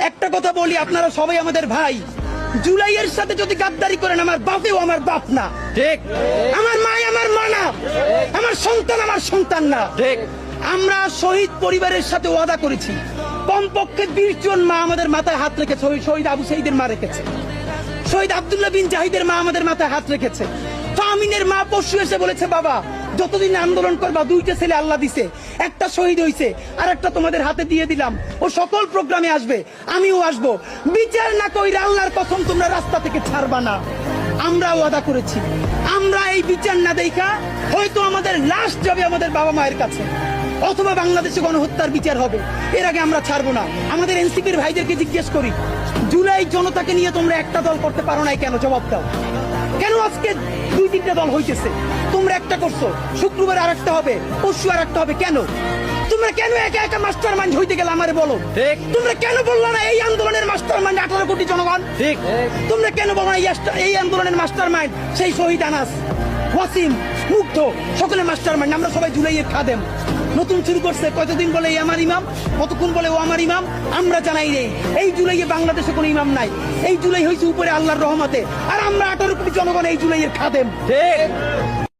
একটা কথা বলি, আপনারা সবাই আমাদের ভাই। জুলাইয়ের সাথে যদি গাদ্দারি করেন, আমার বাপেও আমার বাপ না, ঠিক। আমার মা আমার মা না, আমার সন্তান আমার সন্তান না, ঠিক। আমরা শহীদ পরিবারের সাথে ওয়াদা করেছি, কমপক্ষে 20 জন মা আমাদের মাথায় হাত রেখেছে। শহীদ আবু সাইদের মা রেখেছে, শহীদ আব্দুল্লাহ বিন জাহিদের মা আমাদের মাথায় হাত রেখেছে। ফামিনের মা পরশু এসে বলেছে, বাবা যতদিন আন্দোলন করবা, 2টা ছেলে আল্লাহ দিছে, একটা শহীদ হইছে আর একটা তোমাদের হাতে দিয়ে দিলাম, ও সকল প্রোগ্রামে আসবে, আমিও আসবো। বিচার না কইরা আল্লাহর কসম তোমরা রাস্তা থেকে ছাড়বা না। আমরা ওয়াদা করেছি, আমরা এই বিচার না দেখা হয়তো আমাদের লাশ যাবে আমাদের বাবা মায়ের কাছে, অথবা বাংলাদেশে গণহত্যার বিচার হবে, এর আগে আমরা ছাড়বো না। আমাদের এনসিপির ভাইদেরকে জিজ্ঞেস করি, জুলাই জনতাকে নিয়ে তোমরা একটা দল করতে পারো নাই কেন? জবাব দাও। কেন আজকে 2-3টা দল হইতেছে? তোমরা একটা করছো, শুক্রবার আর একটা হবে, পরশু আর একটা হবে, কেন? তোমরা কেন একা একা মাস্টার মাইন্ড হইতে গেলে আমারে বলো। ঠিক। তোমরা কেন বললো না এই আন্দোলনের মাস্টার মাইন্ড 18 কোটি জনগণ? ঠিক। তোমরা কেন বলো না এই আন্দোলনের মাস্টার মাইন্ড সেই শহীদ আনাস, ওয়াসিম, মুগ্ধ, সকলে মাস্টার মাইন্ড? আমরা সবাই জুলাইয়ের খাদেম। নতুন শুরু করছে, কতদিন বলে এই আমার ইমাম, কতক্ষণ বলে ও আমার ইমাম, আমরা জানাই নেই। এই জুলাইয়ে বাংলাদেশে কোনো ইমাম নাই, এই জুলাই হয়েছে উপরে আল্লাহর রহমতে, আর আমরা 18 কোটি জনগণ এই জুলাইয়ের খাদেম। ঠিক।